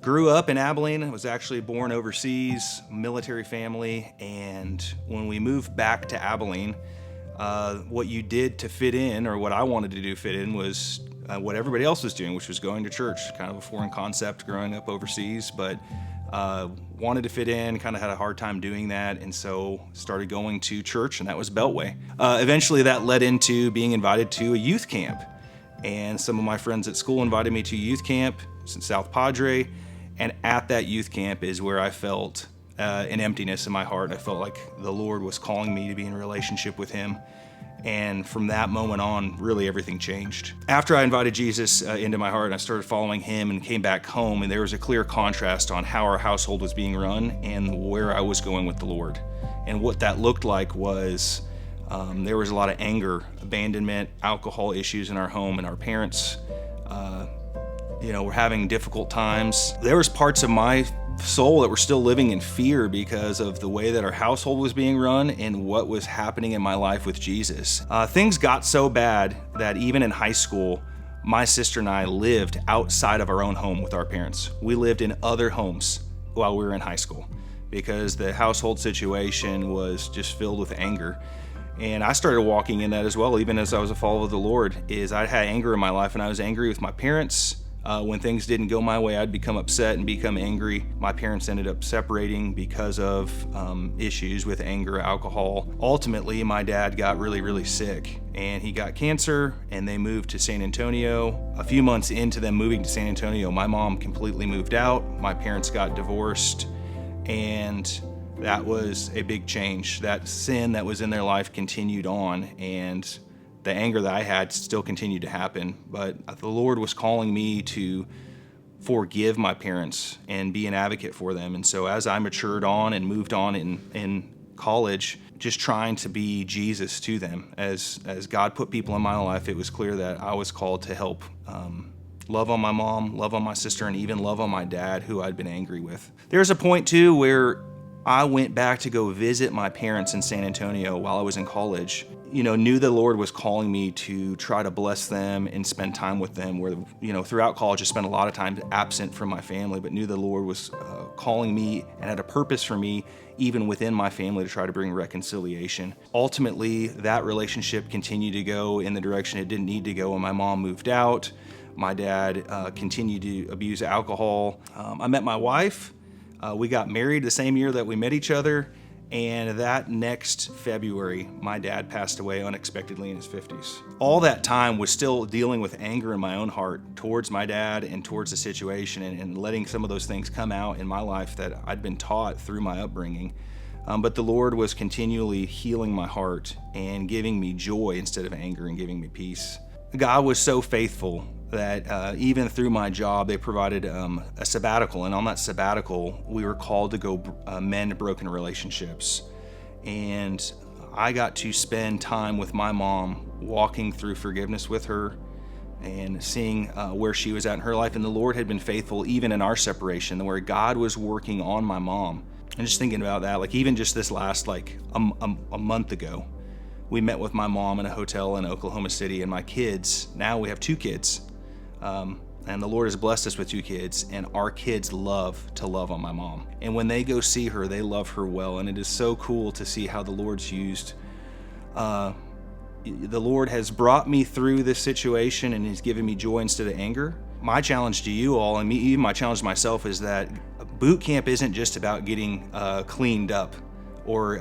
Grew up in Abilene. I was actually born overseas, military family, and when we moved back to Abilene, what you did to fit in, or what I wanted to do fit in, was what everybody else was doing, which was going to church. Kind of a foreign concept growing up overseas, but wanted to fit in, kind of had a hard time doing that, and so started going to church, and that was Beltway. Eventually that led into being invited to a youth camp, and some of my friends at school invited me to youth camp in South Padre, and at that youth camp is where I felt an emptiness in my heart. I felt like the Lord was calling me to be in a relationship with Him. And from that moment on, really everything changed. After I invited Jesus into my heart and I started following Him and came back home, and there was a clear contrast on how our household was being run and where I was going with the Lord. And what that looked like was there was a lot of anger, abandonment, alcohol issues in our home, and our parents were having difficult times. There was parts of my soul that were still living in fear because of the way that our household was being run and what was happening in my life with Jesus. Things got so bad that even in high school, my sister and I lived outside of our own home with our parents. We lived in other homes while we were in high school because the household situation was just filled with anger. And I started walking in that as well, even as I was a follower of the Lord, is I had anger in my life, and I was angry with my parents. When things didn't go my way, I'd become upset and become angry. My parents ended up separating because of issues with anger, alcohol. Ultimately, my dad got really, really sick, and he got cancer, and they moved to San Antonio. A few months into them moving to San Antonio, my mom completely moved out. My parents got divorced, and that was a big change. That sin that was in their life continued on, and the anger that I had still continued to happen, but the Lord was calling me to forgive my parents and be an advocate for them. And so as I matured on and moved on in college, just trying to be Jesus to them. As God put people in my life, it was clear that I was called to help love on my mom, love on my sister, and even love on my dad, who I'd been angry with. There's a point too where I went back to go visit my parents in San Antonio while I was in college. Knew the Lord was calling me to try to bless them and spend time with them, where, throughout college I spent a lot of time absent from my family, but knew the Lord was calling me and had a purpose for me, even within my family, to try to bring reconciliation. Ultimately, that relationship continued to go in the direction it didn't need to go when my mom moved out. My dad continued to abuse alcohol. I met my wife. We got married the same year that we met each other. And that next February, my dad passed away unexpectedly in his 50s. All that time was still dealing with anger in my own heart towards my dad and towards the situation, and letting some of those things come out in my life that I'd been taught through my upbringing. But the Lord was continually healing my heart and giving me joy instead of anger, and giving me peace. God was so faithful that even through my job, they provided a sabbatical. And on that sabbatical, we were called to go mend broken relationships. And I got to spend time with my mom, walking through forgiveness with her and seeing where she was at in her life. And the Lord had been faithful even in our separation, where God was working on my mom. And just thinking about that, like even just this last a month ago, we met with my mom in a hotel in Oklahoma City, and my kids, now we have 2 kids. And the Lord has blessed us with 2 kids, and our kids love to love on my mom. And when they go see her, they love her well. And it is so cool to see how the Lord's used. The Lord has brought me through this situation, and He's given me joy instead of anger. My challenge to you all, and me, even my challenge to myself, is that boot camp isn't just about getting cleaned up or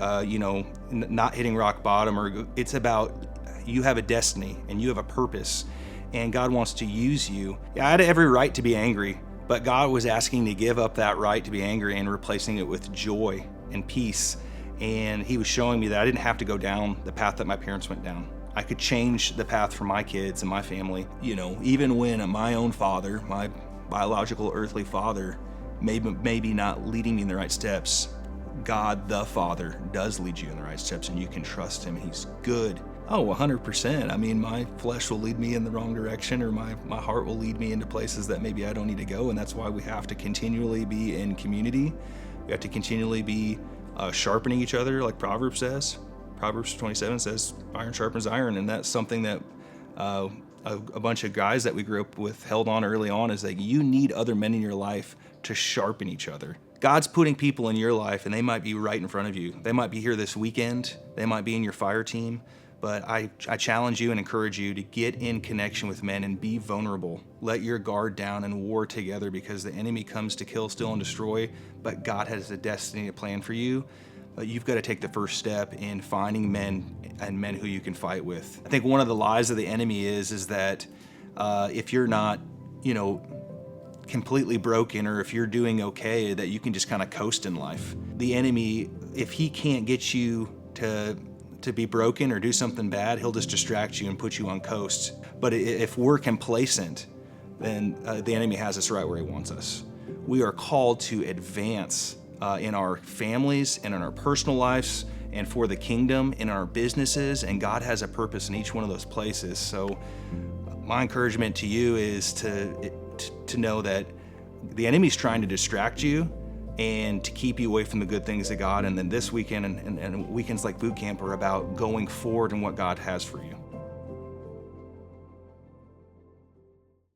not hitting rock bottom. Or it's about you have a destiny and you have a purpose. And God wants to use you. I had every right to be angry, but God was asking me to give up that right to be angry and replacing it with joy and peace. And He was showing me that I didn't have to go down the path that my parents went down. I could change the path for my kids and my family. Even when my own father, my biological earthly father, maybe not leading me in the right steps, God the Father does lead you in the right steps, and you can trust Him. He's good. Oh, 100%. I mean, my flesh will lead me in the wrong direction, or my heart will lead me into places that maybe I don't need to go. And that's why we have to continually be in community. We have to continually be sharpening each other, like Proverbs says. Proverbs 27 says, iron sharpens iron. And that's something that a bunch of guys that we grew up with held on early on, is that you need other men in your life to sharpen each other. God's putting people in your life, and they might be right in front of you. They might be here this weekend. They might be in your fire team. But I challenge you and encourage you to get in connection with men and be vulnerable. Let your guard down and war together, because the enemy comes to kill, steal, and destroy, but God has a destiny, a plan for you. But you've got to take the first step in finding men and men who you can fight with. I think one of the lies of the enemy is that if you're not, completely broken, or if you're doing okay, that you can just kind of coast in life. The enemy, if he can't get you to be broken or do something bad, he'll just distract you and put you on coast. But if we're complacent, then the enemy has us right where he wants us. We are called to advance in our families and in our personal lives and for the kingdom, in our businesses, and God has a purpose in each one of those places. So my encouragement to you is to know that the enemy's trying to distract you and to keep you away from the good things of God. And then this weekend and weekends like boot camp are about going forward and what God has for you.